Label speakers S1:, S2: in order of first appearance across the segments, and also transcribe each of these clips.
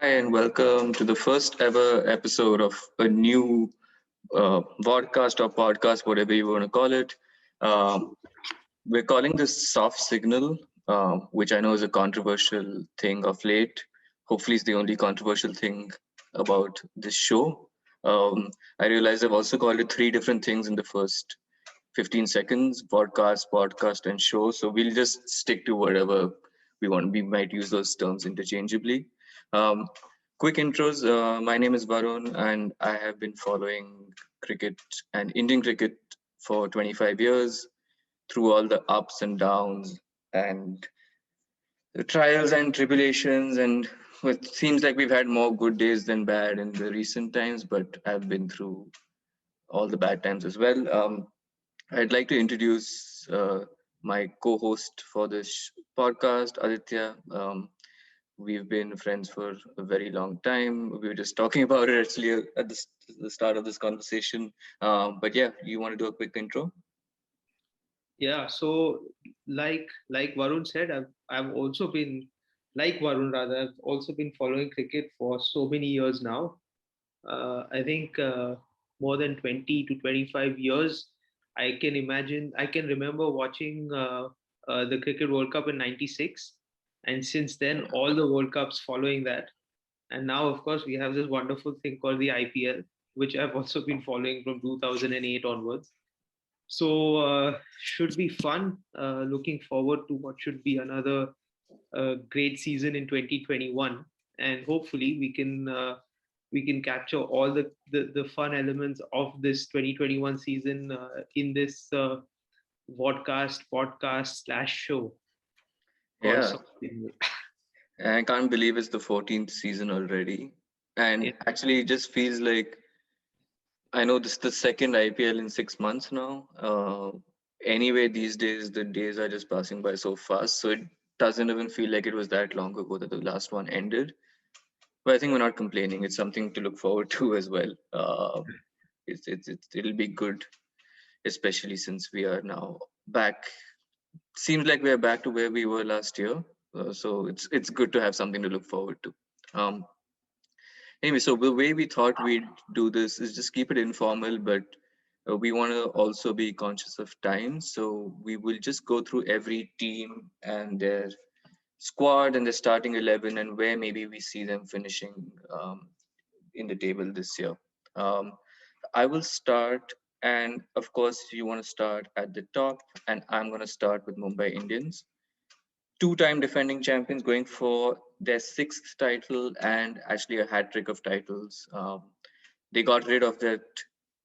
S1: and welcome to the first ever episode of a new vodcast or podcast, whatever you want to call it. Um, we're calling this Soft Signal, which I know is a controversial thing of late. Hopefully, it's the only controversial thing about this show. I realized I've also called it three different things in the first 15 seconds: podcast, and show. So we'll just stick to whatever we want. We might use those terms interchangeably. Um, Quick intros. My name is Varun, and I have been following cricket and Indian cricket for 25 years through all the ups and downs and the trials and tribulations. And it seems like we've had more good days than bad in the recent times, but I've been through all the bad times as well. I'd like to introduce my co-host for this podcast, Aditya. We've been friends for a very long time. We were just talking about it actually at the start of this conversation. But yeah, you want to do a quick intro?
S2: Yeah, so like Varun said, I've also been like Varun rather. I've also been following cricket for so many years now. I think more than 20 to 25 years. I can remember watching the Cricket World Cup in '96, and since then all the World Cups following that. And now, of course, we have this wonderful thing called the IPL, which I've also been following from 2008 onwards. So should be fun. Looking forward to what should be another great season in 2021, and hopefully we can capture all the fun elements of this 2021 season in this podcast slash show called
S1: Yeah,
S2: something.
S1: I can't believe it's the 14th season already. And
S2: Yeah,
S1: actually, it just feels like I know this is the second IPL in 6 months now. Anyway, these days, the days are just passing by so fast. So it doesn't even feel like it was that long ago that the last one ended. But I think we're not complaining. It's something to look forward to as well. It'll be good, especially since we are now back. Seems like we are back to where we were last year. So it's good to have something to look forward to. Um, Anyway, so the way we thought we'd do this is just keep it informal, but we want to also be conscious of time. So we will just go through every team and their squad and their starting 11 and where maybe we see them finishing in the table this year. Um, I will start, and of course, you want to start at the top, and I'm going to start with Mumbai Indians, two-time defending champions going for their sixth title and actually a hat trick of titles. They got rid of that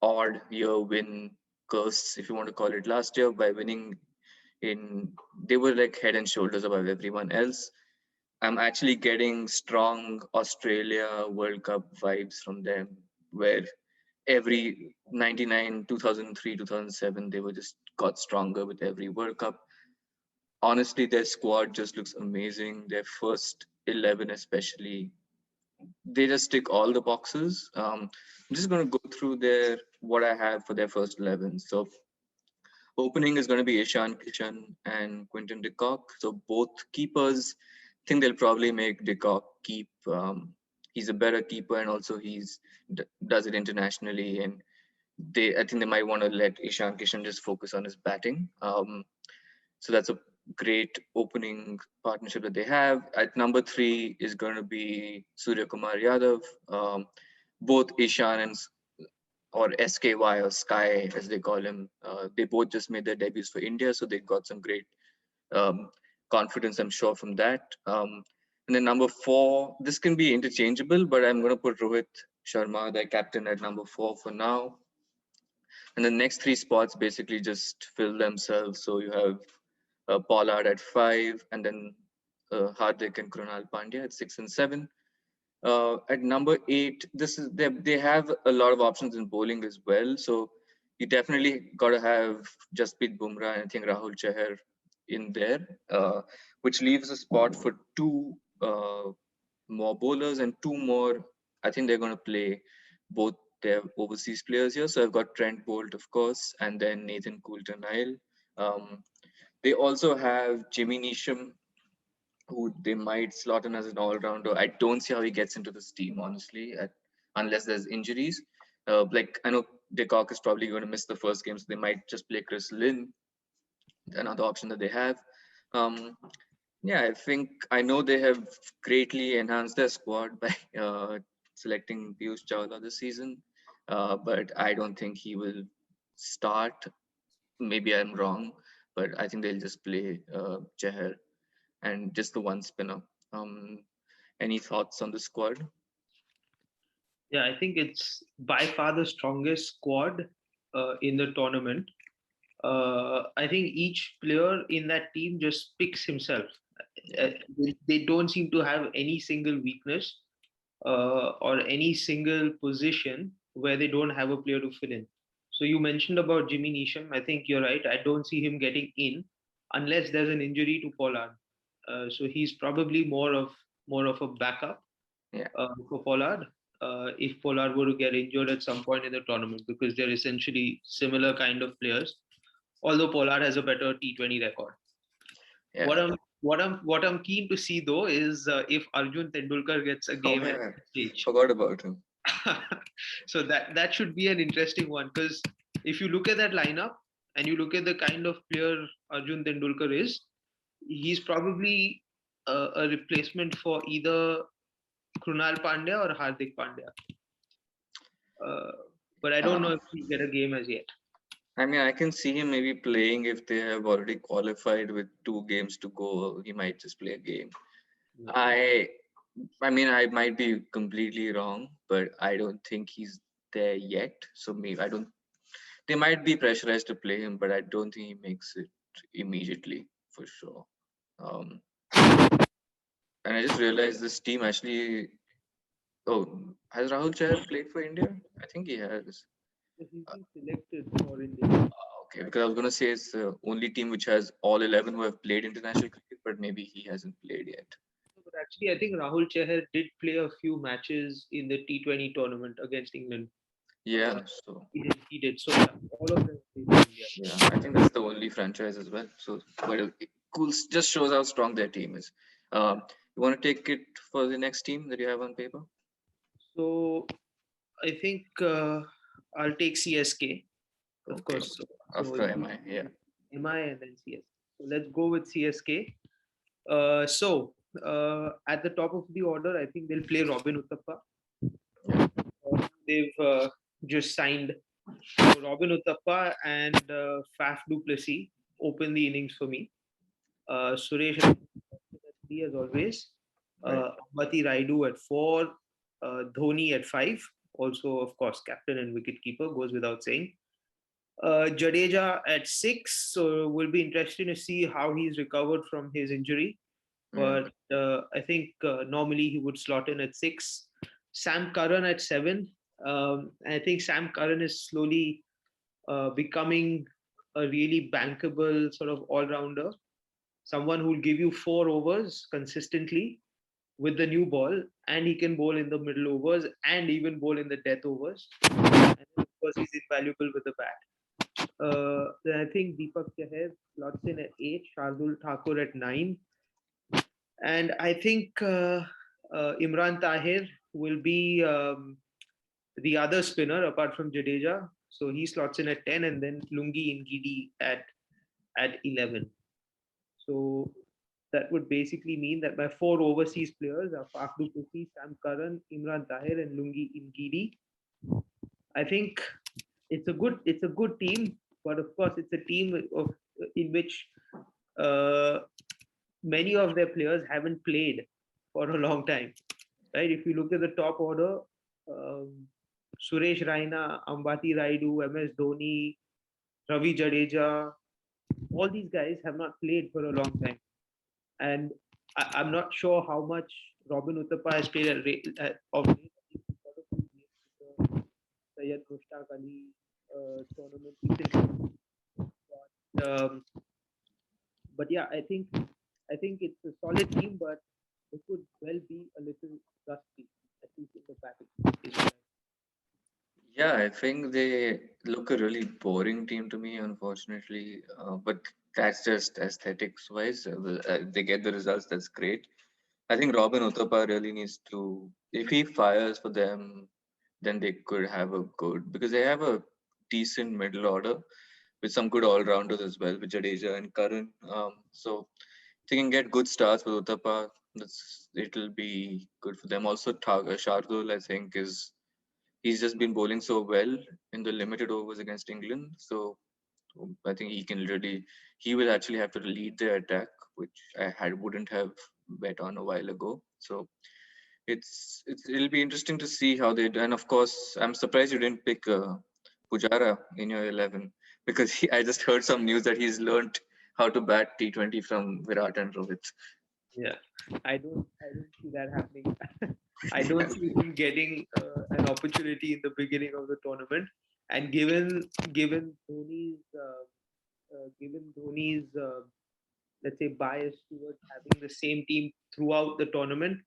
S1: odd year win curse, if you want to call it, last year by winning in. They were like head and shoulders above everyone else. I'm actually getting strong Australia World Cup vibes from them, where every 99, 2003, 2007, they were just got stronger with every World Cup. Honestly, their squad just looks amazing. Their first 11, especially, they just tick all the boxes. I'm just going to go through their what I have for their first 11. So, opening is going to be Ishan Kishan and Quinton de Kock. So, both keepers. I think they'll probably make de Kock keep. He's a better keeper, and also does it internationally. And I think they might want to let Ishan Kishan just focus on his batting. So that's a great opening partnership that they have. At number three is going to be Surya Kumar Yadav. Both Ishan and or SKY or Sky as they call him, they both just made their debuts for India, so they got some great um, confidence, I'm sure, from that. And then number four, this can be interchangeable, but I'm going to put Rohit Sharma, their captain, at number four for now. And the next three spots basically just fill themselves. So you have Pollard at five, and then Hardik and Krunal Pandya at six and seven. At number eight, they have a lot of options in bowling as well. So you definitely got to have Jasprit Bumrah and I think Rahul Chahar in there, which leaves a spot for two more bowlers and two more. I think they're going to play both their overseas players here. So I've got Trent Bolt, of course, and then Nathan Coulter-Nile. Um, they also have Jimmy Neesham who they might slot in as an all-rounder. I don't see how he gets into this team, honestly, unless there's injuries. Like I know De Kock is probably going to miss the first game, so they might just play Chris Lynn, another option that they have. Um, yeah, I think I know they have greatly enhanced their squad by selecting Piyush Chawla this season, but I don't think he will start. Maybe I'm wrong, but I think they'll just play Chahar and just the one spinner. Um, any thoughts on the squad?
S2: Yeah, I think it's by far the strongest squad in the tournament. I think each player in that team just picks himself.
S1: Yeah.
S2: They don't seem to have any single weakness or any single position where they don't have a player to fill in. So you mentioned about Jimmy Neesham. I think you're right. I don't see him getting in unless there's an injury to Pollard. So he's probably more of a backup
S1: Yeah.
S2: for Pollard. If Pollard were to get injured at some point in the tournament, because they're essentially similar kind of players, although Pollard has a better T20 record. What
S1: Yeah.
S2: I'm keen to see though is if Arjun Tendulkar gets a
S1: Oh
S2: game at
S1: yeah.
S2: stage.
S1: Forgot about him.
S2: So that should be an interesting one, because if you look at that lineup and you look at the kind of player Arjun Tendulkar is, he's probably a replacement for either Krunal Pandya or Hardik Pandya. Uh, but I don't know
S1: Uh,
S2: if he'll get a game as yet.
S1: I mean, I can see him maybe playing if they have already qualified with 2 games to go. He might just play a game. I, I mean, I might be completely wrong, but I don't think he's there yet. So maybe I don't. They might be pressurized to play him, but I don't think he makes it immediately for sure. Um, and I just realized this team actually. Oh, has Rahul Chahar played for India? I think he has.
S2: So he's been selected for India.
S1: Okay, because I was gonna say it's the only team which has all 11 who have played international cricket, but maybe he hasn't played yet.
S2: But actually, I think Rahul Chahar did play a few matches in the T20 tournament against England.
S1: Yeah,
S2: Uh,
S1: so
S2: he did. So yeah, all of them played for India.
S1: yeah, I think that's the only franchise as well. So, but cool, just shows how strong their team is. You want to take it for the next team that you have on paper?
S2: So I think I'll take CSK, of
S1: Okay,
S2: course. So
S1: after MI, yeah.
S2: MI and then CSK. So let's go with CSK. At the top of the order, I think they'll play Robin Uthappa. They've just signed Robin Uthappa and Faf du Plessis open the innings for me. Suresh at 3 as always.
S1: Right.
S2: Ambati Raidu at 4. Dhoni at 5. Also, of course, captain and wicketkeeper, goes without saying. Jadeja at 6. So we'll be interested to see how he's recovered from his injury.
S1: Yeah.
S2: But I think normally he would slot in at 6. Sam Curran at 7. I think Sam Curran is slowly becoming a really bankable sort of all rounder, someone who will give you 4 overs consistently with the new ball, and he can bowl in the middle overs and even bowl in the death overs. And of course, he's invaluable with the bat. Then I think Deepak Chahar slots in at 8, Shardul Thakur at 9, and I think Imran Tahir will be the other spinner apart from Jadeja. So he slots in at 10, and then Lungi Ngidi at 11. So that would basically mean that my 4 overseas players are Faf du Plessis, Sam Curran, Imran Tahir, and Lungi Ngidi. I think it's a good team, but of course it's a team in which uh, many of their players haven't played for a long time, right? If you look at the top order, um, Suresh Raina, Ambati Raidu, MS Dhoni, Ravi Jadeja, all these guys have not played for a long time. And I'm not sure how much Robin Uthappa has played of late. Syed Mushtaq Ali tournament recently. Um, but yeah, I think it's a solid team, but it could well be a little rusty, at least in the batting.
S1: Yeah, I think they look a really boring team to me, unfortunately. But That's just aesthetics wise. They get the results. That's great. I think Robin Uthappa really needs to. If he fires for them, then they could have a good because they have a decent middle order with some good all rounders as well with Jadeja and Karan. So if they can get good starts with Uthappa, it'll be good for them. Also, Shardul, I think, he's just been bowling so well in the limited overs against England. So I think he will actually have to lead their attack, which wouldn't have bet on a while ago. So it'll be interesting to see how they do. And of course, I'm surprised you didn't pick Pujara in your 11 because I just heard some news that he's learned how to bat T20 from Virat and Rohit.
S2: Yeah, I don't see that happening. I don't see him getting an opportunity in the beginning of the tournament. And given Dhoni's let's say bias towards having the same team throughout the tournament,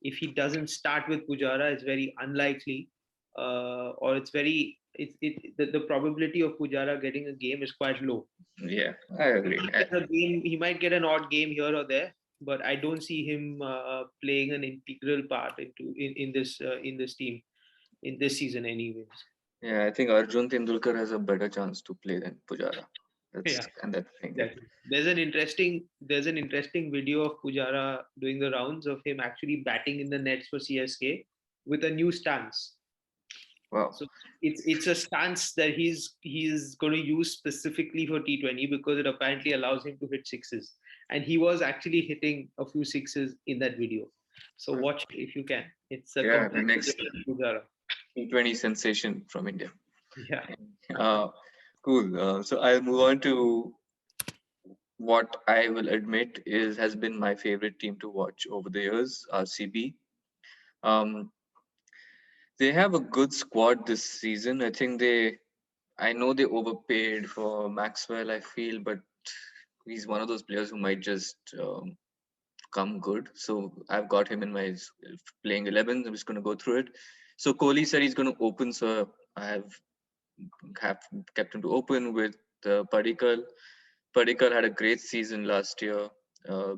S2: if he doesn't start with Pujara, it's very unlikely, or the probability of Pujara getting a game is quite low.
S1: Yeah, I agree.
S2: He might get an odd game here or there, but I don't see him playing an integral part in this team in this season, anyways.
S1: Yeah, I think Arjun Tendulkar has a better chance to play than Pujara.
S2: Yeah,
S1: That thing. Yeah.
S2: exactly. There's an interesting video of Pujara doing the rounds of him actually batting in the nets for CSK with a new stance.
S1: Wow.
S2: So it's a stance that he's going to use specifically for T20 because it apparently allows him to hit sixes, and he was actually hitting a few sixes in that video. So watch it if you can. It's a
S1: Yeah, the
S2: completely
S1: next
S2: different Pujara.
S1: T20 sensation from India.
S2: Yeah.
S1: Uh, cool. So I'll move on to what I will admit is has been my favorite team to watch over the years, RCB. Um, they have a good squad this season. I know they overpaid for Maxwell, I feel, but he's one of those players who might just come good. So I've got him in my playing 11. I'm just going to go through it. So Kohli said he's going to open. So I have kept him to open with Padikkal. Padikkal had a great season last year,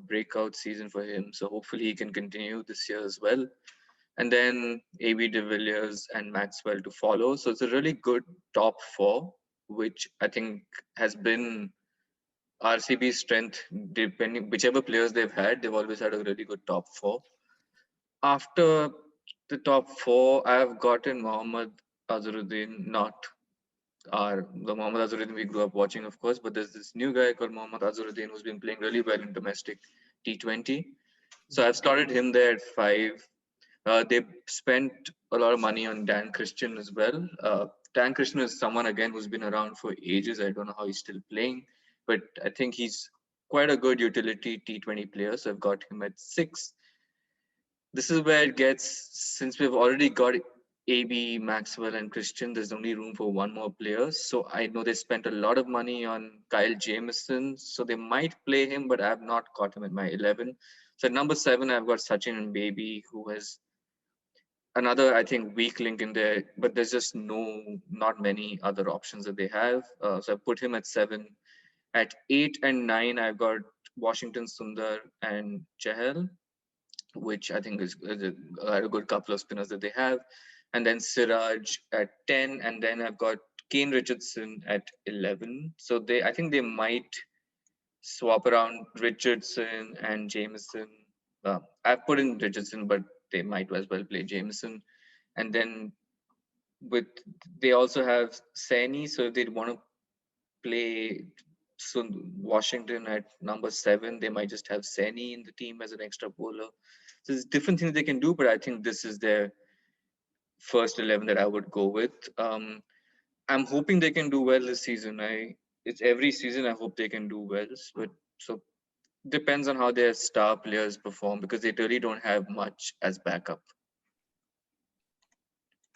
S1: breakout season for him. So hopefully he can continue this year as well. And then AB de Villiers and Maxwell to follow. So it's a really good top four, which I think has been RCB's strength. Depending whichever players they've had, they've always had a really good top four. After the top four, I've gotten Mohammad Azharuddin, not the Mohammad Azharuddin we grew up watching, of course, but there's this new guy called Mohammad Azharuddin who's been playing really well in domestic T20. So I've started him there at 5. They spent a lot of money on Dan Christian as well. Dan Christian is someone again who's been around for ages. I don't know how he's still playing, but I think he's quite a good utility T20 player. So I've got him at 6. This is where it gets, since we've already got AB, Maxwell, and Christian, there's only room for one more player. So I know they spent a lot of money on Kyle Jamieson. So they might play him, but I've not got him in my 11. So at number 7, I've got Sachin and Baby, who has another, I think, weak link in there, but there's just not many other options that they have. So I put him at 7. At 8 and 9, I've got Washington Sundar and Chahal, which I think is a good couple of spinners that they have. And then Siraj at 10, and then I've got Kane Richardson at 11. So I think they might swap around Richardson and Jameson. I've put in Richardson, but they might as well play Jameson. And then with they also have Saini, so if they want to play Washington at number 7, they might just have Saini in the team as an extra bowler. So there's different things they can do, but I think this is their first 11 that I would go with. I'm hoping they can do well this season. It's every season I hope they can do well, but so depends on how their star players perform because they really don't have much as backup.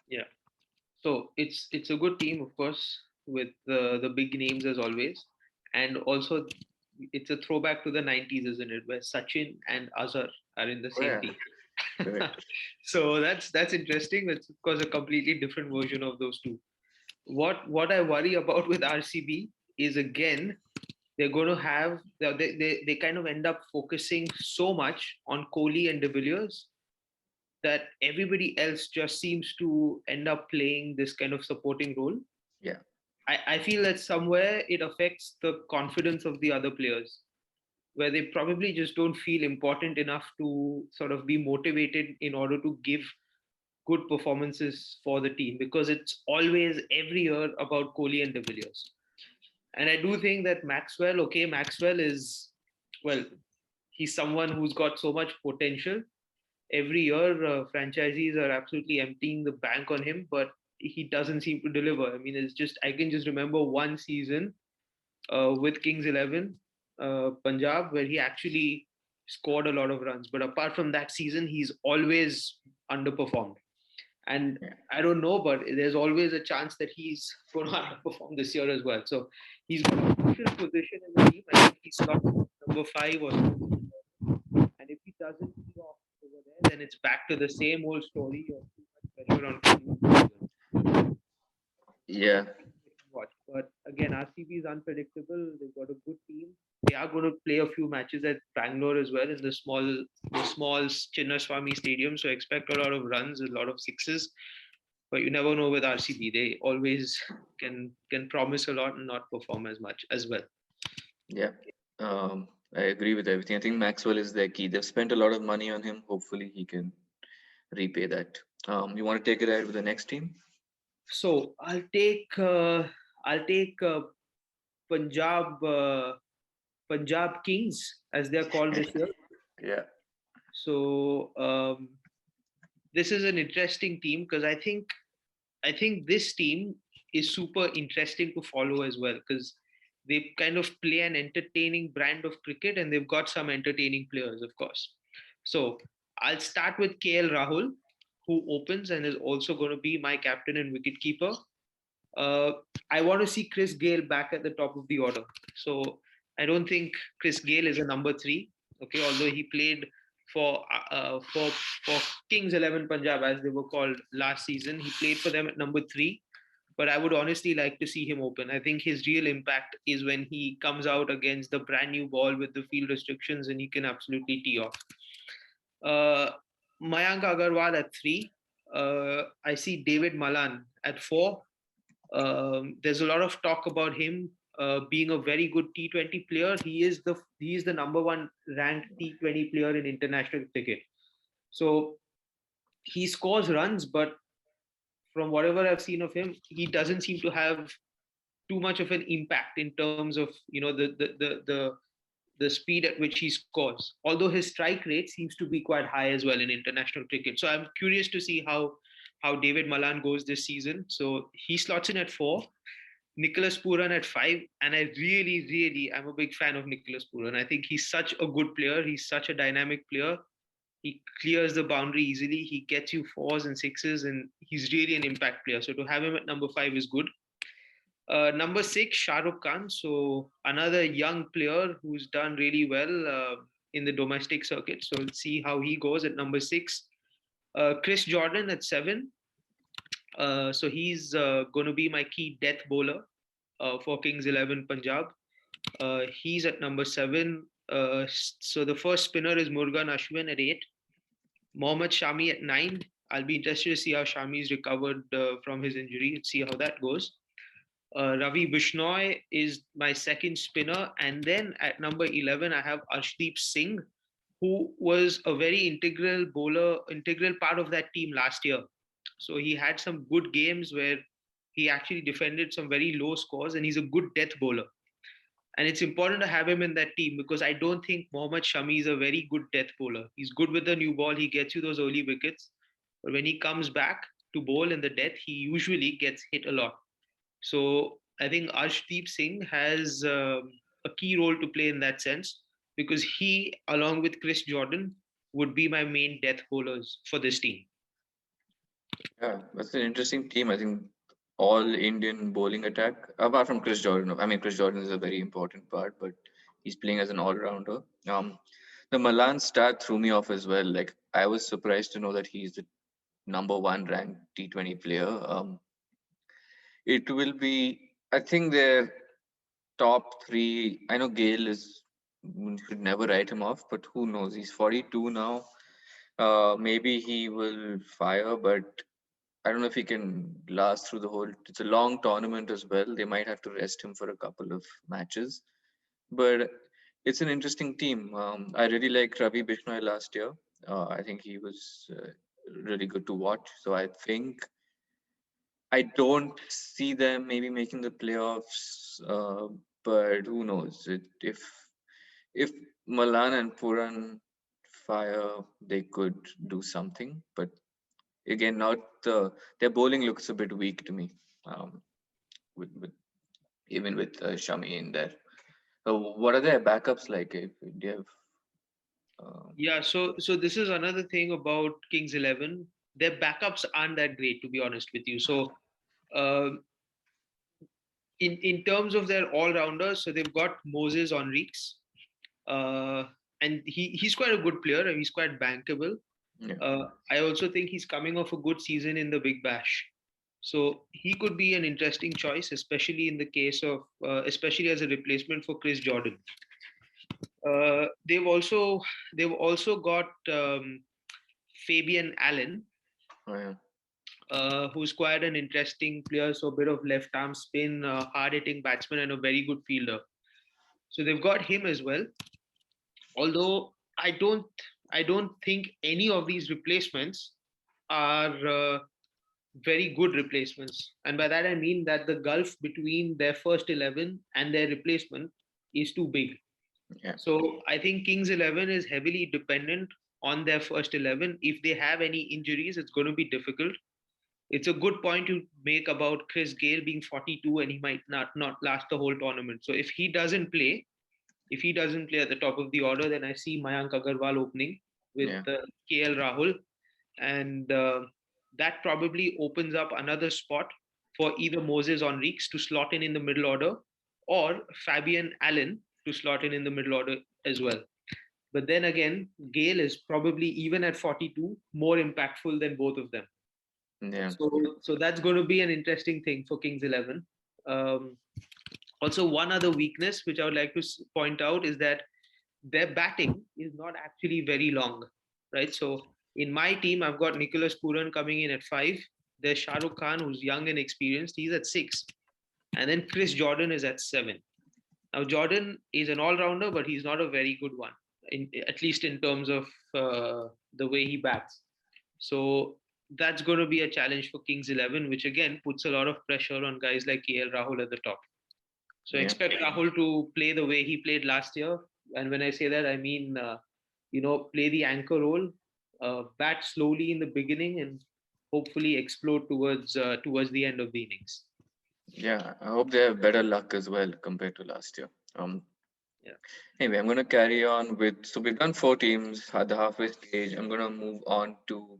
S2: Yeah. So it's a good team, of course, with the big names as always, and also it's a throwback to the 90s, isn't it, where Sachin and Azhar are in the
S1: Oh
S2: same
S1: yeah,
S2: team.
S1: correct.
S2: So that's interesting. That's of course a completely different version of those two. What I worry about with RCB is again they're going to have they kind of end up focusing so much on Kohli and De Villiers that everybody else just seems to end up playing this kind of supporting role.
S1: Yeah.
S2: I feel that somewhere it affects the confidence of the other players, where they probably just don't feel important enough to sort of be motivated in order to give good performances for the team, because it's always every year about Kohli and De Villiers. And I do think that Maxwell is, well, he's someone who's got so much potential. Every year, franchisees are absolutely emptying the bank on him, but he doesn't seem to deliver. I mean, I can just remember one season with Kings 11, Punjab, where he actually scored a lot of runs. But apart from that season, he's always underperformed. And
S1: Yeah.
S2: I don't know, but there's always a chance that he's going to underperform this year as well. So he's got a crucial position in the team. I think he's got number 5 or something. And if he doesn't tee off over there, then it's back to the same old story of too much pressure on Kohli.
S1: Yeah.
S2: Watch. But again, RCB is unpredictable. They've got a good team. They are going to play a few matches at Bangalore as well in the small Chinnaswamy Stadium. So expect a lot of runs, a lot of sixes. But you never know with RCB. They always can promise a lot and not perform as much as well.
S1: Yeah. I agree with everything. I think Maxwell is their key. They've spent a lot of money on him. Hopefully, he can repay that. You want to take it ahead with the next team?
S2: So I'll take Punjab Punjab Kings as they're called this year.
S1: Yeah.
S2: So this is an interesting team because I think this team is super interesting to follow as well, because they kind of play an entertaining brand of cricket and they've got some entertaining players, of course. So I'll start with KL Rahul, who opens and is also going to be my captain and wicketkeeper. Uh, I want to see Chris Gale back at the top of the order. So I don't think Chris Gale is a number 3. Okay, although he played for uh, for for Kings 11 Punjab, as they were called last season, he played for them at number 3. But I would honestly like to see him open. I think his real impact is when he comes out against the brand new ball with the field restrictions and he can absolutely tee off. Uh, Mayank Agarwal at 3. I see David Malan at 4. There's a lot of talk about him being a very good T20 player. He is the number 1 ranked T20 player in international cricket. So he scores runs, but from whatever I've seen of him, he doesn't seem to have too much of an impact in terms of the speed at which he scores. Although his strike rate seems to be quite high as well in international cricket. So I'm curious to see how David Malan goes this season. So he slots in at 4. Nicholas Puran at 5, and I really, really, I'm a big fan of Nicholas Puran. I think he's such a good player. He's such a dynamic player. He clears the boundary easily. He gets you 4s and 6s, and he's really an impact player. So to have him at number 5 is good. Number 6, Shah Rukh Khan. So another young player who's done really well in the domestic circuit. So let's see how he goes at number 6. Chris Jordan at 7. So he's going to be my key death bowler for Kings 11 Punjab. He's at number 7. So the first spinner is Murugan Ashwin at 8. Mohammad Shami at 9. I'll be interested to see how Shami's recovered from his injury and see how that goes. Ravi Bishnoi is my second spinner. And then at number 11, I have Arshdeep Singh, who was a very integral bowler, integral part of that team last year. So he had some good games where he actually defended some very low scores, and he's a good death bowler. And it's important to have him in that team because I don't think Mohammad Shami is a very good death bowler. He's good with the new ball, he gets you those early wickets. But when he comes back to bowl in the death, he usually gets hit a lot. So I think Arshdeep Singh has a key role to play in that sense because he, along with Chris Jordan, would be my main death bowlers for this team.
S1: Yeah, that's an interesting team. I think all Indian bowling attack, apart from Chris Jordan. I mean, Chris Jordan is a very important part, but he's playing as an all-rounder. The Malan start threw me off as well. Like I was surprised to know that he's the number 1 ranked T20 player. It will be. I think they're top three. I know Gale is should never write him off, but who knows? He's 42 now. Maybe he will fire, but I don't know if he can last through the whole. It's a long tournament as well. They might have to rest him for a couple of matches, but it's an interesting team. I really like Ravi Bishnoi last year. I think he was really good to watch. So I think I don't see them maybe making the playoffs, but who knows? If Malan and Puran fire, they could do something. But again, not their bowling looks a bit weak to me. Um, with even with Shami in there. What are their backups like? If do you have, um,
S2: Yeah, so this is another thing about Kings 11. Their backups aren't that great, to be honest with you. So, uh, in terms of their all rounders, so they've got Moses on Reeks, uh, and he's quite a good player and he's quite bankable.
S1: yeah,
S2: I also think he's coming off a good season in the Big Bash, so he could be an interesting choice, especially in the case of especially as a replacement for Chris Jordan. Uh, they've also they've also got Fabian Allen,
S1: oh, yeah,
S2: who's quite an interesting player. So a bit of left arm spin, hard hitting batsman, and a very good fielder. So they've got him as well. Although I don't think any of these replacements are very good replacements, and by that I mean that the gulf between their first 11 and their replacement is too big.
S1: yeah,
S2: So I think Kings 11 is heavily dependent on their first 11. If they have any injuries, it's going to be difficult. It's a good point to make about Chris Gale being 42 and he might not last the whole tournament. So if he doesn't play at the top of the order, then I see Mayank Agarwal opening with
S1: yeah,
S2: KL Rahul, and that probably opens up another spot for either Moses on Reeks to slot in the middle order, or Fabian Allen to slot in the middle order as well. But then again, Gale is probably even at 42 more impactful than both of them.
S1: yeah,
S2: So that's going to be an interesting thing for Kings 11. Um, Also, one other weakness which I would like to point out is that their batting is not actually very long, right? So in my team, I've got Nicholas Puran coming in at 5. There's Shah Rukh Khan, who's young and experienced. He's at 6. And then Chris Jordan is at 7. Now, Jordan is an all rounder, but he's not a very good one, at least in terms of the way he bats. So that's going to be a challenge for Kings 11, which again puts a lot of pressure on guys like KL Rahul at the top. So
S1: yeah.
S2: expect Rahul to play the way he played last year. And when I say that, I mean, play the anchor role, bat slowly in the beginning, and hopefully explode towards the end of the innings.
S1: Yeah, I hope they have better luck as well compared to last year.
S2: Yeah.
S1: Anyway, I'm going to carry on with. So we've done four teams at the halfway stage. I'm going to move on to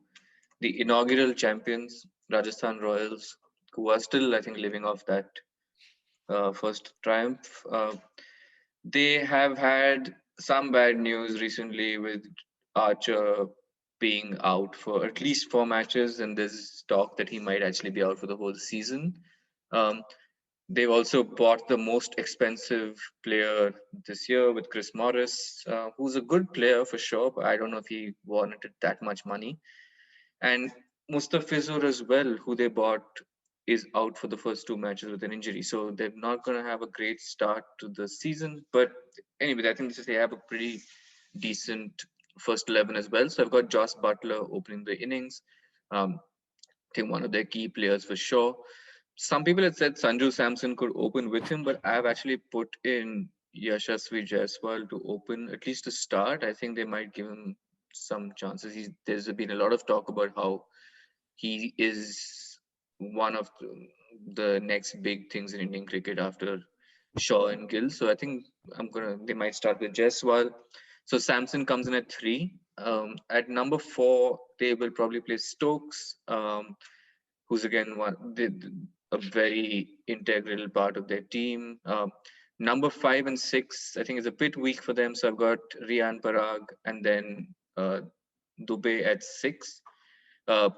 S1: the inaugural champions, Rajasthan Royals, who are still, I think, living off that first triumph. They have had some bad news recently with Archer being out for at least 4 matches, and there's talk that he might actually be out for the whole season. Um, they've also bought the most expensive player this year with Chris Morris, who's a good player for sure, but I don't know if he warranted that much money. And Mustafizur as well, who they bought, is out for the first 2 matches with an injury. So they're not going to have a great start to the season. But anyway, I think this is, they have a pretty decent first 11 as well. So I've got Josh Butler opening the innings. I think one of their key players for sure. Some people had said Sanju Samson could open with him, but I've actually put in Yashasvi Jaiswal to open at least to start. I think they might give him some chances. There's been a lot of talk about how he is one of the next big things in Indian cricket after Shaw and Gill. So I think they might start with Jaiswal. So Samson comes in at 3. At number 4, they will probably play Stokes, who's again a very integral part of their team. Number 5 and 6, I think, is a bit weak for them. So I've got Rian Parag and then Dubey at 6. Uh,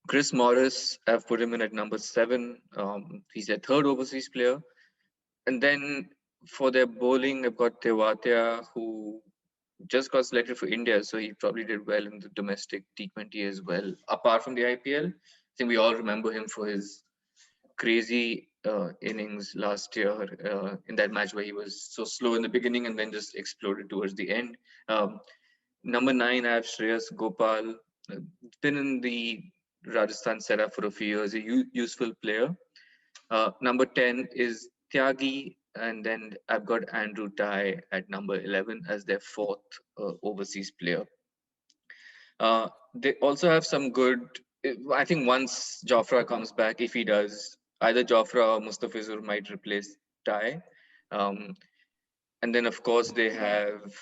S1: Chris Morris, I've put him in at number 7. He's their third overseas player. And then for their bowling, I've got Tewatia, who just got selected for India, so he probably did well in the domestic T20 as well. Apart from the IPL, I think we all remember him for his crazy innings last year in that match where he was so slow in the beginning and then just exploded towards the end. Um, Number 9, I have Shreyas Gopal. Been in the Rajasthan setup for a few years, a useful player. Number 10 is Tyagi, and then I've got Andrew Ty at number 11 as their fourth overseas player. They also have some good. I think once Jofra comes back, if he does, either Jofra or Mustafizur might replace Ty. Um, and then, of course, they have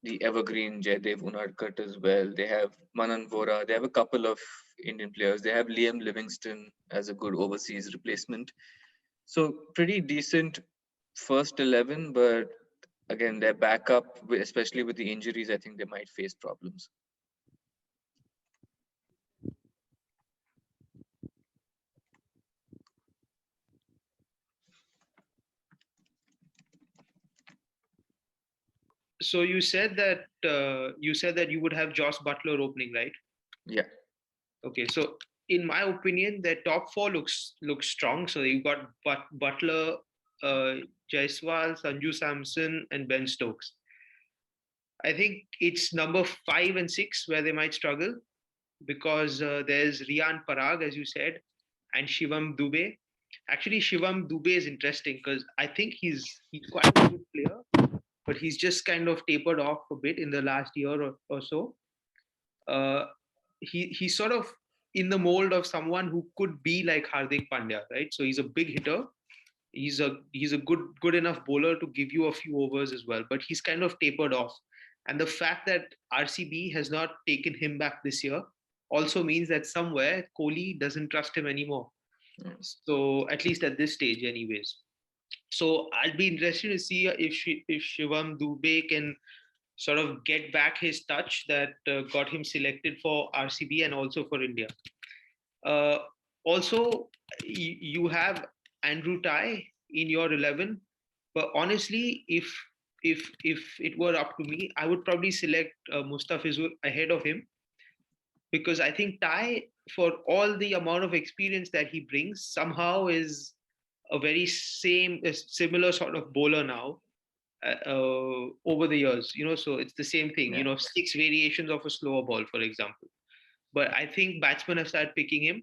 S1: the evergreen Jaydev Unadkat as well. They have Manan Vora. They have a couple of Indian players. They have Liam Livingston as a good overseas replacement. So pretty decent first 11, but again, their backup, especially with the injuries, I think they might face problems.
S2: So you said that you would have Josh Butler opening, right?
S1: Yeah.
S2: Okay, so in my opinion, their top four looks strong. So you've got Butler, Jaiswal, Sanju Samson, and Ben Stokes. I think it's number 5 and 6 where they might struggle because there's Rian Parag, as you said, and Shivam Dubey. Actually, Shivam Dubey is interesting because I think he's quite a good player, but he's just kind of tapered off a bit in the last year or so. Uh, he's sort of in the mold of someone who could be like Hardik Pandya, right? So he's a big hitter. He's a good enough bowler to give you a few overs as well, but he's kind of tapered off. And the fact that RCB has not taken him back this year also means that somewhere Kohli doesn't trust him anymore. So at least at this stage, anyways. So I'll be interested to see if Shivam Dubey can sort of get back his touch that got him selected for RCB and also for India. Uh, Also, you have Andrew Ty in your 11, but honestly, if it were up to me, I would probably select Mustafizur ahead of him because I think Ty, for all the amount of experience that he brings, somehow is a similar sort of bowler now over the years. So it's the same thing.
S1: Yeah.
S2: 6 variations of a slower ball, for example. But I think batsmen have started picking him.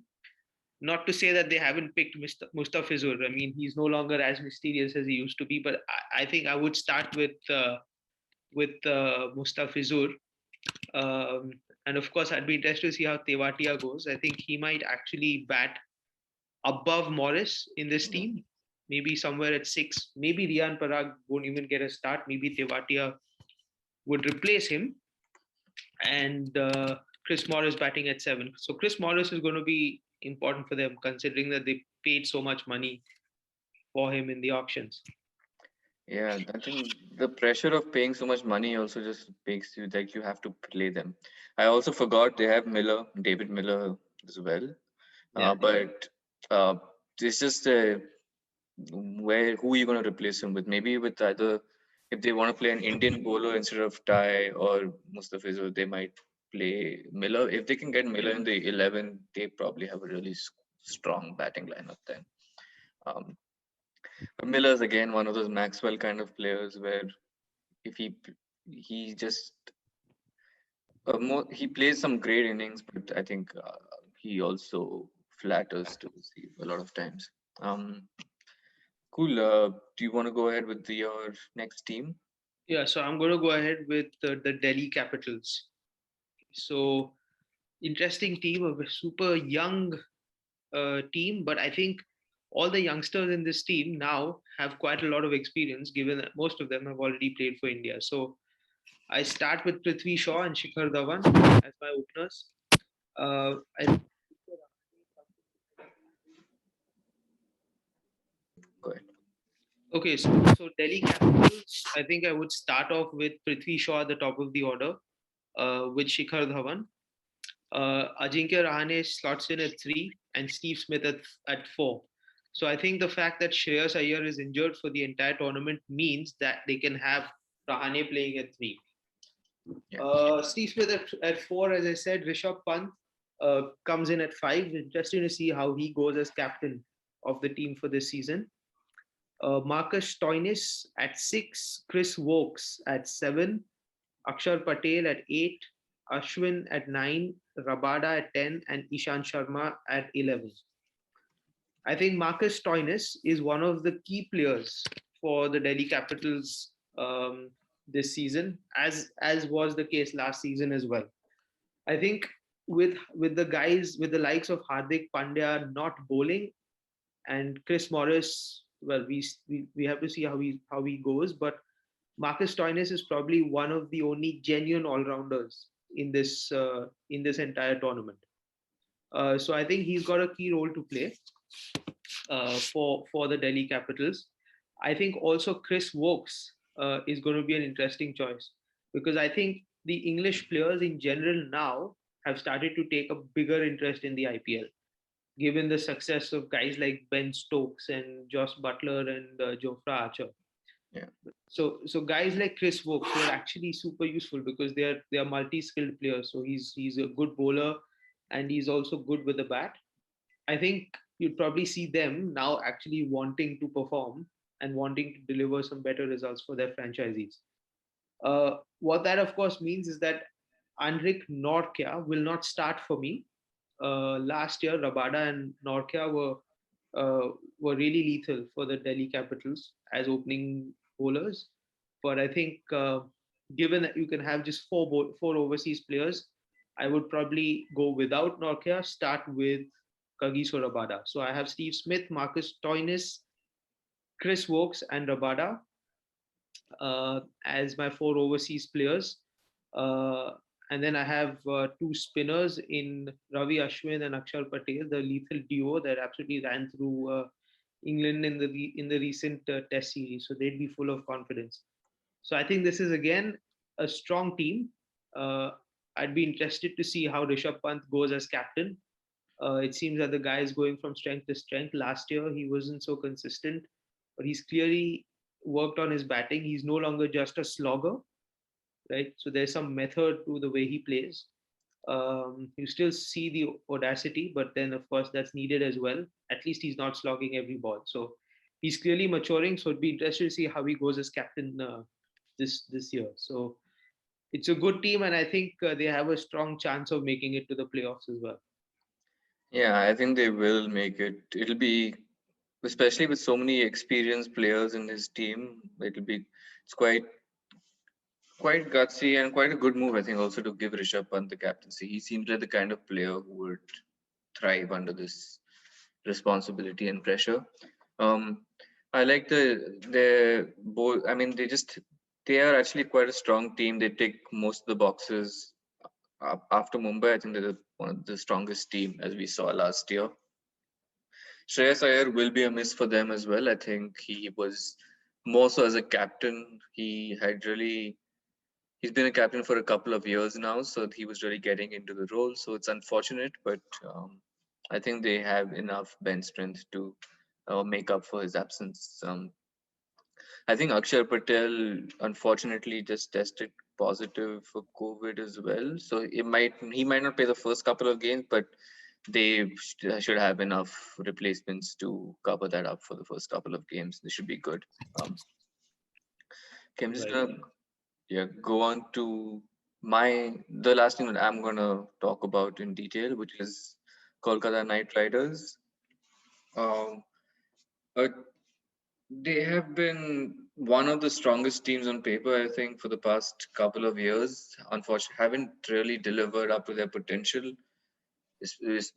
S2: Not to say that they haven't picked Mustafizur. I mean, he's no longer as mysterious as he used to be. But I think I would start with Mustafizur. And of course, I'd be interested to see how Tewatia goes. I think he might actually bat above Morris in this team, maybe somewhere at 6. Maybe Rian Parag won't even get a start. Maybe Tewatia would replace him. And Chris Morris batting at 7. So Chris Morris is going to be important for them considering that they paid so much money for him in the auctions.
S1: Yeah, I think the pressure of paying so much money also just makes you like you have to play them. I also forgot they have Miller, David Miller as well.
S2: Yeah.
S1: But it's just who are you going to replace him with? Maybe with either if they want to play an Indian bowler instead of Ty or Mustafizur, they might play Miller. If they can get Miller in the 11, they probably have a really strong batting lineup then. Um, but Miller's again one of those Maxwell kind of players where if he just he plays some great innings, but I think he also flatters to receive a lot of times. Um, cool. Do you want to go ahead with your next team?
S2: Yeah, so I'm going to go ahead with the Delhi Capitals. So interesting team, a super young team, but I think all the youngsters in this team now have quite a lot of experience, given that most of them have already played for India. So I start with Prithvi Shaw and Shikhar Dhawan as my openers. I
S1: Go ahead.
S2: Okay, so Delhi Capitals, I think I would start off with Prithvi Shaw at the top of the order, with Shikhar Dhawan. Ajinkya Rahane slots in at 3 and Steve Smith at 4. So I think the fact that Shreyas Iyer is injured for the entire tournament means that they can have Rahane playing at three.
S1: Yeah.
S2: Steve Smith at four, as I said. Rishabh Pant comes in at five. Interesting to see how he goes as captain of the team for this season. Marcus Stoinis at six. Chris Wokes at seven. Akshar Patel at eight. Ashwin at nine. Rabada at 10. And Ishan Sharma at 11. I think Marcus Stoinis is one of the key players for the Delhi Capitals this season, as was the case last season as well. I think with the guys with the likes of Hardik Pandya not bowling and Chris Morris, well, we have to see how he goes. But Marcus Stoinis is probably one of the only genuine all rounders in this entire tournament. So I think he's got a key role to play for the Delhi Capitals. I think also Chris Wokes is going to be an interesting choice because I think the English players in general now have started to take a bigger interest in the IPL, given the success of guys like Ben Stokes and Josh Butler and Jofra Archer.
S1: Yeah.
S2: So guys like Chris Wokes are actually super useful because they are multi-skilled players. So he's a good bowler and he's also good with the bat. I think you'd probably see them now actually wanting to perform and wanting to deliver some better results for their franchisees. What that, of course, means is that Andrik Norkia will not start for me. Last year, Rabada and Norkia were really lethal for the Delhi Capitals as opening bowlers. But I think, given that you can have just four overseas players, I would probably go without Norkia, start with Kagiso Rabada. So I have Steve Smith, Marcus Toynis, Chris Wokes, and Rabada as my four overseas players. Uh, and then I have two spinners in Ravi Ashwin and Akshar Patel, the lethal duo that absolutely ran through England in the recent Test series. So they'd be full of confidence. So I think this is again a strong team. Uh, I'd be interested to see how Rishabh Pant goes as captain. It seems that the guy is going from strength to strength. Last year, he wasn't so consistent, but he's clearly worked on his batting. He's no longer just a slogger, right? So there's some method to the way he plays. You still see the audacity, but then, of course, that's needed as well. At least he's not slogging every ball. So he's clearly maturing. So it'd be interesting to see how he goes as captain this year. So it's a good team, and I think they have a strong chance of making it to the playoffs as well.
S1: Yeah, I think they will make it. It'll be, especially with so many experienced players in his team, it's quite gutsy and quite a good move, I think, also to give Rishabh Pant the captaincy. He seems like the kind of player who would thrive under this responsibility and pressure. Um, I like the both. I mean, they are actually quite a strong team. They tick most of the boxes. After Mumbai, I think they're one of the strongest team as we saw last year. Shreyas Iyer will be a miss for them as well. I think he was more so as a captain. He's been a captain for a couple of years now, so he was really getting into the role. So it's unfortunate, but I think they have enough bench strength to make up for his absence. I think Akshar Patel unfortunately just tested positive for COVID as well, so he might not play the first couple of games, but they should have enough replacements to cover that up for the first couple of games. They should be good. Okay, I'm just
S2: Right.
S1: gonna go on to the last thing that I'm gonna talk about in detail, which is Kolkata Knight Riders. Um, uh, they have been one of the strongest teams on paper, I think, for the past couple of years. Unfortunately, haven't really delivered up to their potential.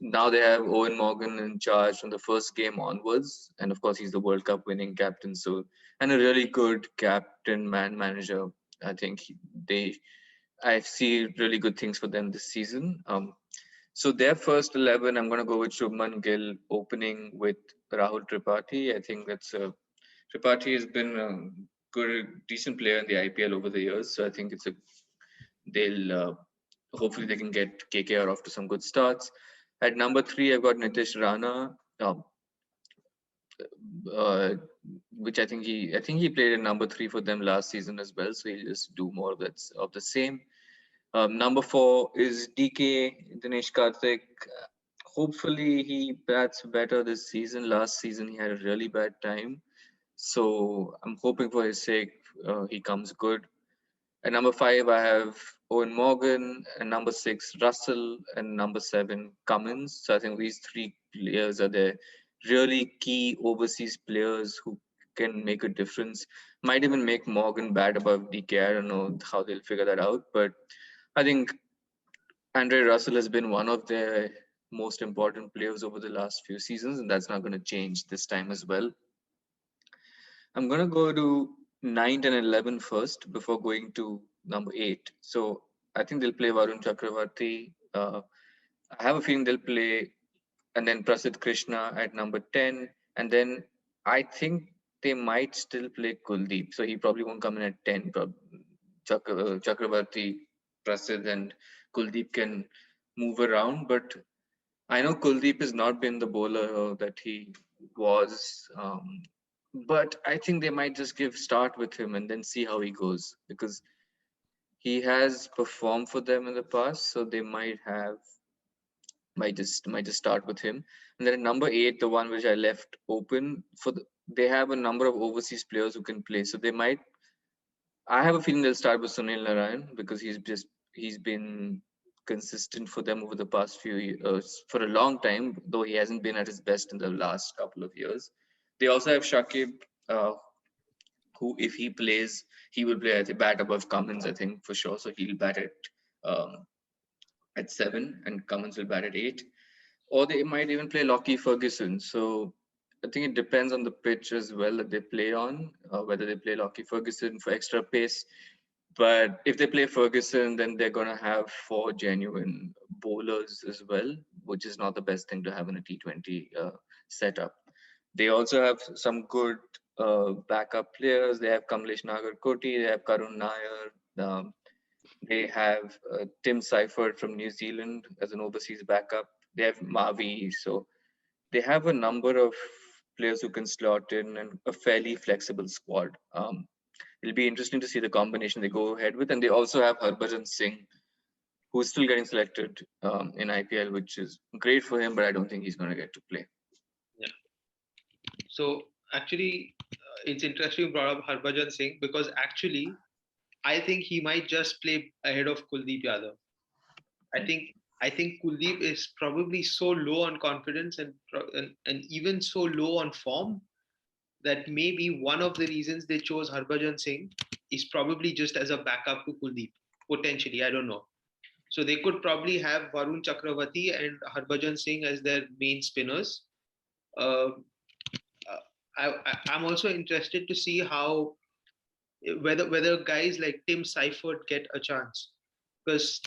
S1: Now they have Owen Morgan in charge from the first game onwards, and of course he's the World Cup winning captain. So and a really good captain manager. I think they I see really good things for them this season. So their first 11, I'm going to go with Shubman Gill opening with Rahul Tripathi. I think Tripathi has been a decent player in the IPL over the years. So I think they'll hopefully they can get KKR off to some good starts. At number 3, I've got Nitish Rana. uh, which I think he played in number three for them last season as well. So he'll just do more of that of the same. Number four is DK Dinesh Karthik. Hopefully he bats better this season. Last season he had a really bad time, so I'm hoping for his sake he comes good. At number five, I have Owen Morgan, and number six, Russell, and number seven, Cummins. So I think these three players are the really key overseas players who can make a difference. Might even make Morgan bat above DK. I don't know how they'll figure that out, but I think Andre Russell has been one of their most important players over the last few seasons, and that's not going to change this time as well. I'm gonna go to 9 and 11 first before going to number 8. So I think they'll play Varun Chakravarti. I have a feeling they'll play, and then Prasidh Krishna at number 10. And then I think they might still play Kuldeep. So he probably won't come in at 10. Chakravarti, Prasidh, and Kuldeep can move around. But I know Kuldeep has not been the bowler that he was, but I think they might just give start with him and then see how he goes because he has performed for them in the past, so they might just start with him. And then at number 8, the one which I left open they have a number of overseas players who can play, so they might. I have a feeling they'll start with Sunil Narayan because he's been consistent for them over the past few years for a long time, though he hasn't been at his best in the last couple of years. They also have Shakib, who, if he plays, he will play at the bat above Cummins, I think for sure. So he'll bat um, at 7, and Cummins will bat at 8. Or they might even play Lockie Ferguson. So I think it depends on the pitch as well that they play on, whether they play Lockie Ferguson for extra pace. But if they play Ferguson, then they're going to have 4 genuine bowlers as well, which is not the best thing to have in a T20 setup. They also have some good backup players. They have Kamlesh Nagarkoti, they have Karun Nair, they have Tim Seifert from New Zealand as an overseas backup. They have Mavi. So they have a number of players who can slot in and a fairly flexible squad. It'll be interesting to see the combination they go ahead with. And they also have Harbhajan Singh, who's still getting selected in IPL, which is great for him, but I don't think he's going to get to play.
S2: Yeah. So actually, it's interesting you brought up Harbhajan Singh because actually, I think he might just play ahead of Kuldeep Yadav. I think I think Kuldeep is probably so low on confidence and even so low on form that maybe one of the reasons they chose Harbhajan Singh is probably just as a backup to Kuldeep. Potentially, I don't know. So they could probably have Varun Chakravarti and Harbhajan Singh as their main spinners. Uh, I'm also interested to see how whether guys like Tim Seifert get a chance because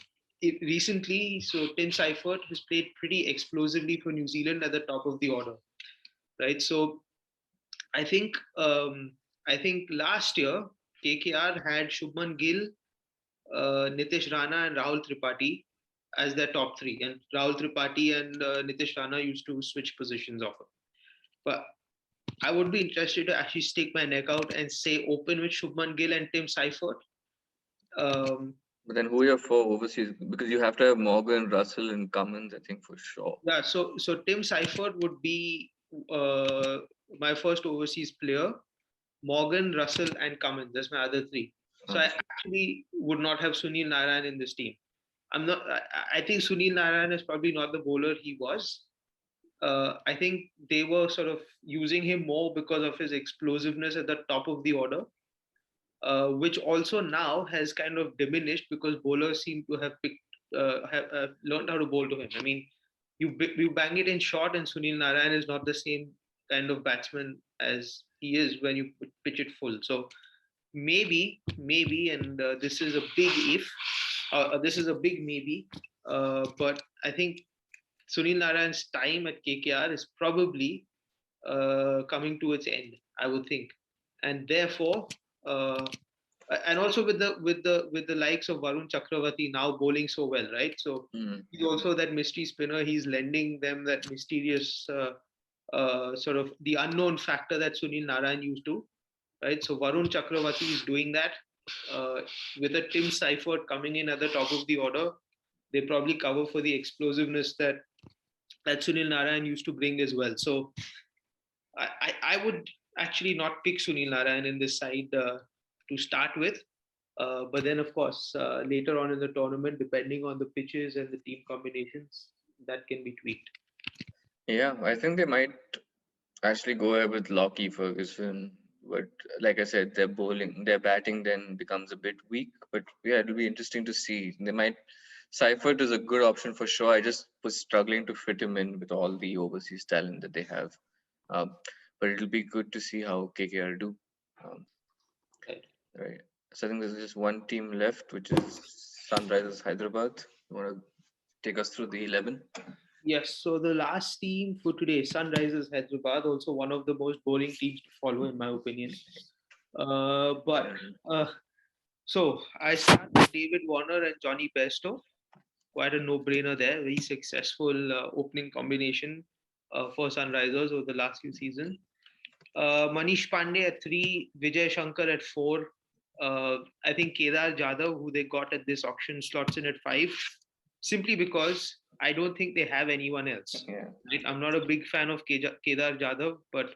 S2: recently, so Tim Seifert has played pretty explosively for New Zealand at the top of the order, right? So I think last year KKR had Shubman Gill, Nitish Rana, and Rahul Tripathi as their top three, and Rahul Tripathi and Nitish Rana used to switch positions often. But I would be interested to actually stick my neck out and say open with Shubman Gill and Tim Seifert. Um,
S1: But then who are your 4 overseas? Because you have to have Morgan, Russell, and Cummins, I think for sure.
S2: yeah, so Tim Seifert would be uh, my first overseas player. Morgan, Russell, and Cummins. That's my other three. So I actually would not have Sunil Narayan in this team. I'm not. I think Sunil Narayan is probably not the bowler he was. I think they were sort of using him more because of his explosiveness at the top of the order, which also now has kind of diminished because bowlers seem to have have learned how to bowl to him. I mean, you bang it in short, and Sunil Narayan is not the same kind of batsman as he is when you pitch it full. So maybe, and this is a big if, this is a big maybe, but I think Sunil Narayan's time at KKR is probably coming to its end, I would think, and therefore, uh, and also with the likes of Varun Chakravarti now bowling so well, right? So he's also that mystery spinner. He's lending them that mysterious sort of the unknown factor that Sunil Narayan used to, right? So Varun Chakravarti is doing that uh, with a Tim Seifert coming in at the top of the order. They probably cover for the explosiveness that Sunil Narayan used to bring as well. So I would actually not pick Sunil Narayan in this side to start with. But then, of course, later on in the tournament, depending on the pitches and the team combinations, that can be tweaked.
S1: Yeah, I think they might actually go ahead with Lockie Ferguson. But like I said, their batting then becomes a bit weak. But yeah, it'll be interesting to see. They might. Seifert is a good option for sure. I just was struggling to fit him in with all the overseas talent that they have. Um, but it'll be good to see how KKR do. Um,
S2: Right.
S1: right. So I think there's just one team left, which is Sunrisers Hyderabad. You want to take us through the 11?
S2: Yes. So the last team for today, Sunrisers Hyderabad, also one of the most boring teams to follow, in my opinion. But
S1: Yeah.
S2: uh, so I start with David Warner and Johnny Bairstow. Quite a no-brainer there. Very successful opening combination for Sunrisers over the last few seasons. Manish Pandey at three, Vijay Shankar at four. I think Kedar Jadhav, who they got at this auction, slots in at five, simply because I don't think they have anyone else.
S1: Yeah.
S2: Right? I'm not a big fan of Kedar Jadhav, but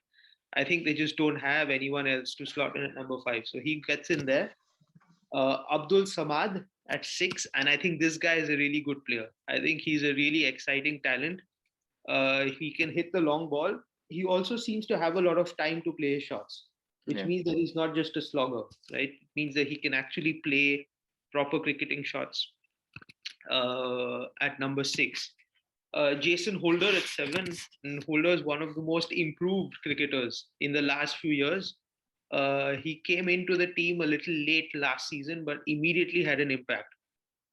S2: I think they just don't have anyone else to slot in at number five. So he gets in there. Abdul Samad at six, and I think this guy is a really good player. I think he's a really exciting talent. He can hit the long ball. He also seems to have a lot of time to play his shots, which
S1: Yeah.
S2: means that he's not just a slogger, right? It means that he can actually play proper cricketing shots at number six. Jason Holder at seven. And Holder is one of the most improved cricketers in the last few years. He came into the team a little late last season, but immediately had an impact.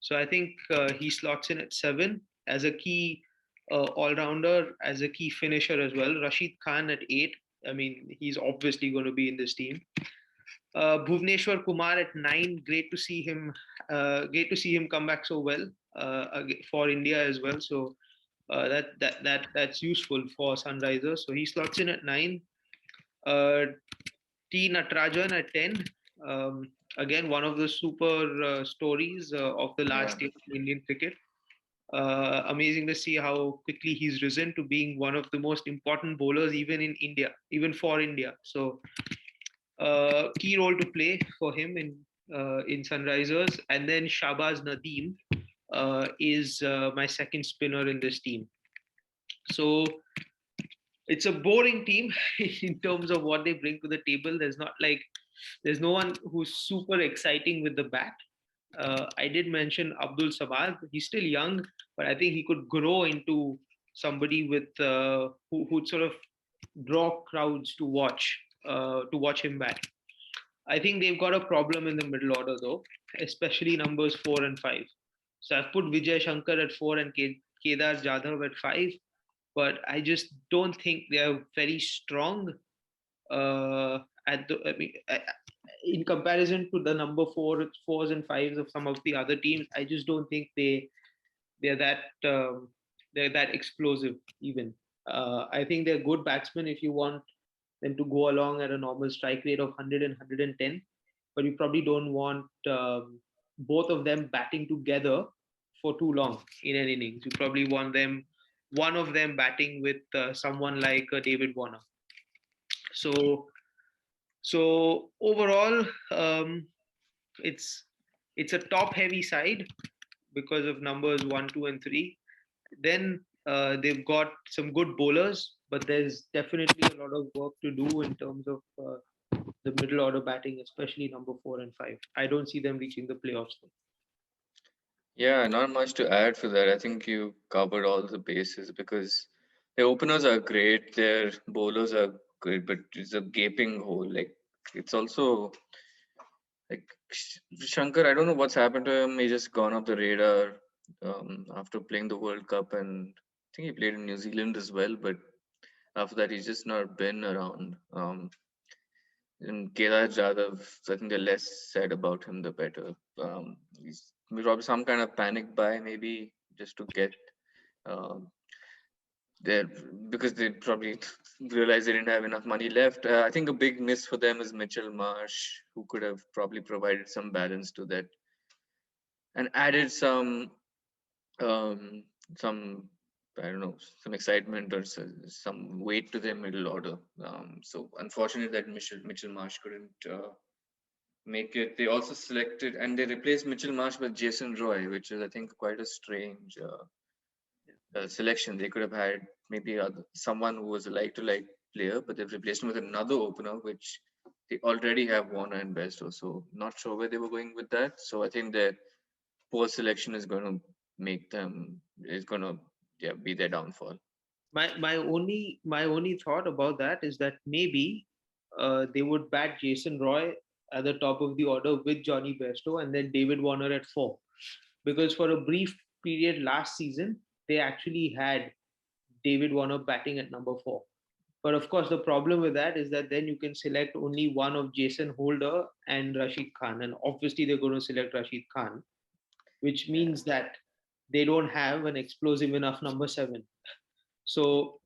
S2: So I think he slots in at seven as a key all rounder, as a key finisher as well. Rashid Khan at eight. I mean, he's obviously going to be in this team. Bhuvneshwar Kumar at nine. Great to see him. Great to see him come back so well for India as well. So that's useful for Sunrisers. So he slots in at nine. Uh, T Natarajan at 10. Again, one of the super stories of the
S1: Yeah.
S2: last year of Indian cricket. Amazing to see how quickly he's risen to being one of the most important bowlers, even in India, even for India. So, key role to play for him in Sunrisers. And then Shahbaz Nadeem is my second spinner in this team. So it's a boring team in terms of what they bring to the table. There's no one who's super exciting with the bat. I did mention Abdul Samad. He's still young, but I think he could grow into somebody with who'd sort of draw crowds to watch him bat. I think they've got a problem in the middle order though, especially numbers four and five. So I've put Vijay Shankar at four and Kedar Jadhav at five, but I just don't think they are very strong uh, I mean, in comparison to the number fours and fives of some of the other teams, I just don't think they're that they're that explosive. Even I think they're good batsmen if you want them to go along at a normal strike rate of 100 and 110, but you probably don't want both of them batting together for too long in an innings. You probably want one of them batting with someone like David Warner. So so overall, it's it's a top heavy side because of numbers one, two, and three. Then they've got some good bowlers, but there's definitely a lot of work to do in terms of the middle order batting, especially number four and five. I don't see them reaching the playoffs.
S1: Yeah, not much to add for that. I think you covered all the bases because their openers are great, their bowlers are great, but it's a gaping hole. Like it's also like Shankar. I don't know what's happened to him. He just gone off the radar after playing the World Cup, and I think he played in New Zealand as well. But after that, he's just not been around. And Kedar Jadhav, I think the less said about him, the better. He's probably some kind of panic buy, maybe just to get um, they're because they probably realized they didn't have enough money left. I think a big miss for them is Mitchell Marsh, who could have probably provided some balance to that and added um, some I don't know, some excitement or some weight to their middle order. So unfortunately, that Mitchell Marsh couldn't make it. They also selected and they replaced Mitchell Marsh with Jason Roy, which is I think quite a strange selection. They could have had maybe someone who was a like-to-like player, but they've replaced him with another opener, which they already have Warner and Besto. So not sure where they were going with that. So I think their poor selection is going to make them is going to be their downfall.
S2: My only thought about that is that maybe they would bat Jason Roy at the top of the order with Johnny Bairstow and then David Warner at four, because for a brief period last season they actually had David Warner batting at number four. But of course, the problem with that is that then you can select only one of Jason Holder and Rashid Khan, and obviously they're going to select Rashid Khan, which
S1: Yeah,
S2: means that they don't have an explosive enough number seven. So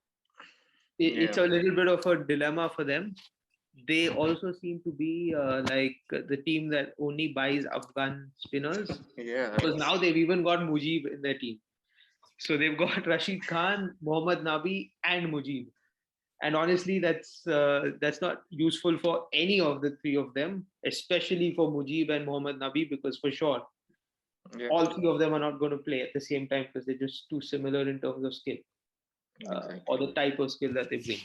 S2: it's
S1: yeah,
S2: a little bit of a dilemma for them. They also seem to be like the team that only buys Afghan spinners,
S1: yeah.
S2: because now they've even got Mujib in their team. So they've got Rashid Khan, Mohammad Nabi, and Mujib. And honestly, that's not useful for any of the three of them, especially for Mujib and Mohammad Nabi, because for sure
S1: Yeah,
S2: all three of them are not going to play at the same time because they're just too similar in terms of skill, or
S1: exactly.
S2: the type of skill that they bring.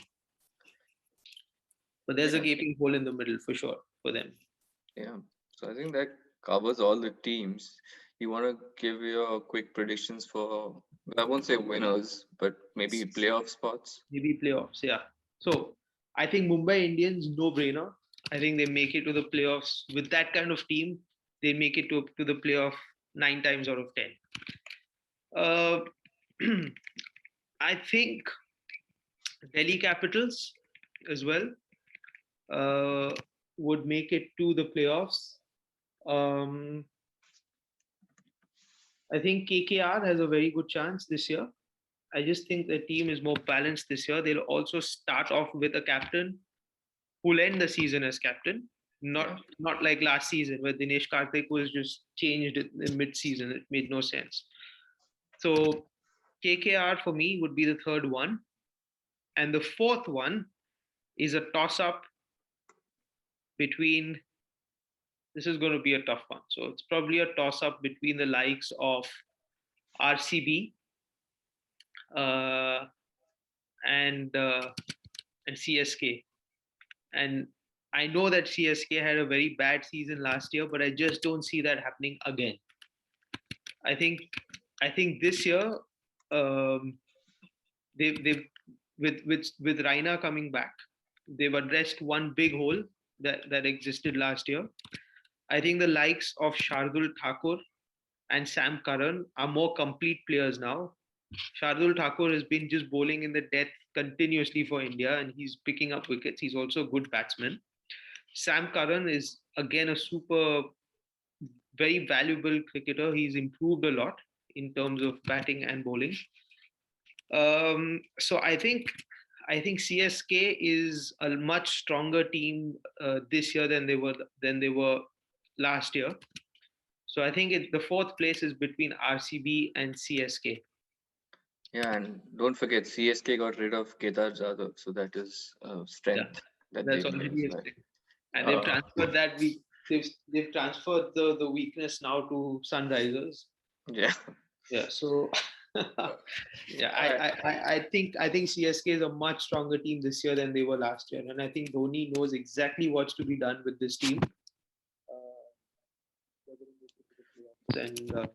S2: But there's a
S1: Yeah,
S2: gaping hole in the middle for sure for them.
S1: yeah. So I think that covers all the teams. You want to give your quick predictions for, I won't say winners, but maybe playoff spots?
S2: Maybe playoffs, yeah. So I think Mumbai Indians, no brainer. I think they make it to the playoffs with that kind of team. They make it to the playoff nine times out of 10. Uh, I think Delhi Capitals as well uh, would make it to the playoffs. Um, I think KKR has a very good chance this year. I just think the team is more balanced this year. They'll also start off with a captain who'll end the season as captain.
S1: Yeah,
S2: Not like last season where Dinesh Karthik was just changed in mid-season. It made no sense. So KKR for me would be the third one, and the fourth one is a toss-up between. This is going to be a tough one. So it's probably a toss-up between the likes of RCB uh, and uh, and CSK. And I know that CSK had a very bad season last year, but I just don't see that happening again. I think I think this year um, they've with Raina coming back, they've addressed one big hole that existed last year. I think the likes of Shardul Thakur and Sam Curran are more complete players now. Shardul Thakur has been just bowling in the death continuously for India, and he's picking up wickets. He's also a good batsman. Sam Curran is again a super, very valuable cricketer. He's improved a lot in terms of batting and bowling. So I think CSK is a much stronger team this year than they were last year. So I think the fourth place is between RCB and CSK.
S1: yeah, and don't forget CSK got rid of Kedar Jadhav, so that is
S2: Yeah,
S1: strength that they
S2: that's
S1: bring as
S2: already a
S1: well.
S2: thing. And they've
S1: Uh,
S2: transferred that we they've transferred the weakness now to Sunrisers.
S1: yeah,
S2: Yeah, so yeah,
S1: I,
S2: I think CSK is a much stronger team this year than they were last year, and I think Dhoni knows exactly what's to be done with this team. They're going to make it to the playoffs, and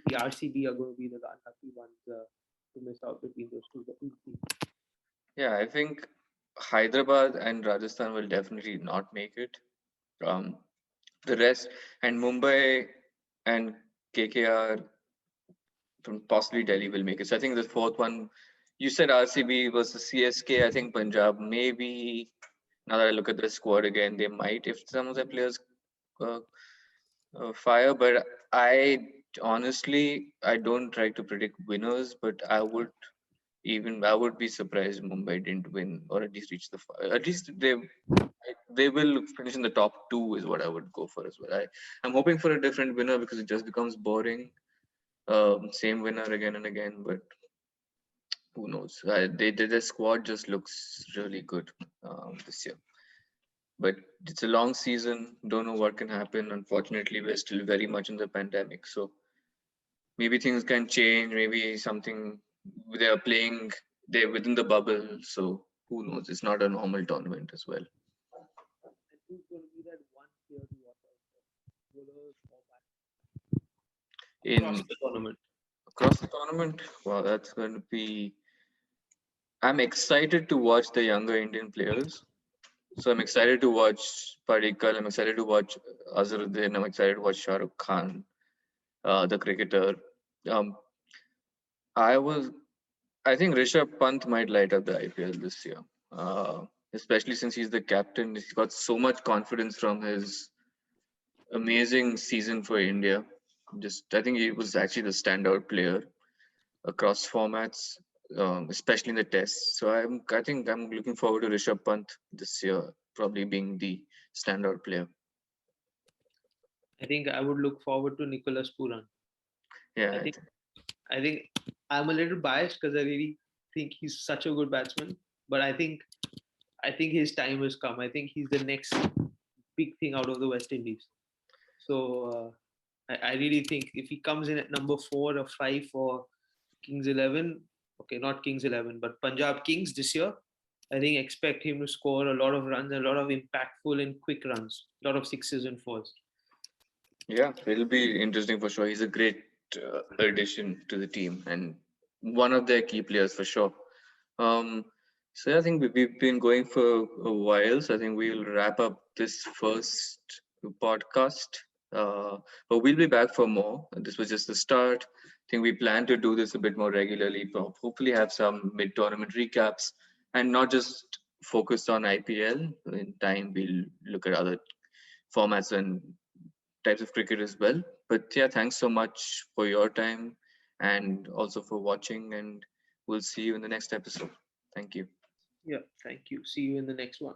S2: the RCB are going to be the unlucky ones to miss out between those two teams.
S1: yeah, I think Hyderabad and Rajasthan will definitely not make it. Um, the rest and Mumbai and KKR from possibly Delhi will make it. So I think the fourth one, you said RCB versus CSK. I think Punjab maybe. Now that I look at the squad again, they might if some of the players uh, fire. But I honestly I don't try to predict winners, but I would. Even I would be surprised Mumbai didn't win or at least reach the at least they will finish in the top two is what I would go for as well. I'm hoping for a different winner because it just becomes boring. Same winner again and again, but who knows? Their squad just looks really good this year. But it's a long season. Don't know what can happen. Unfortunately, we're still very much in the pandemic, so maybe things can change. Maybe something they are playing. They're within the bubble, so who knows? It's not a normal tournament as well.
S2: And who's going to be that one player to watch out for? Bowlers or across
S1: In
S2: the tournament.
S1: across the tournament, wow, that's going to be. I'm excited to watch the younger Indian players. So I'm excited to watch Padikkal. I'm excited to watch Azharuddin. I'm excited to watch Shah Rukh Khan, the cricketer. Um, I was. I think Rishabh Pant might light up the IPL this year, especially since he's the captain. He's got so much confidence from his amazing season for India. Just, I think he was actually the standout player across formats, especially in the tests. So I think I'm looking forward to Rishabh Pant this year, probably being the standout player.
S2: I think I would look forward to Nicholas Puran.
S1: Yeah,
S2: I think I think I'm a little biased because I really think he's such a good batsman. But I think his time has come. I think he's the next big thing out of the West Indies. So I really think if he comes in at number 4 or 5 for Kings 11, okay, not Kings 11, but Punjab Kings this year, I think expect him to score a lot of runs, a lot of impactful and quick runs, a lot of sixes and fours.
S1: yeah, it'll be interesting for sure. He's a great addition to the team and one of their key players for sure. Um, so I think we've been going for a while, so I think we'll wrap up this first podcast. But we'll be back for more. This was just the start. I think we plan to do this a bit more regularly. Hopefully, have some mid-tournament recaps and not just focused on IPL. In time, we'll look at other formats and types of cricket as well. But yeah, thanks so much for your time and also for watching. And we'll see you in the next episode. Thank you.
S2: Yeah, thank you. See you in the next one.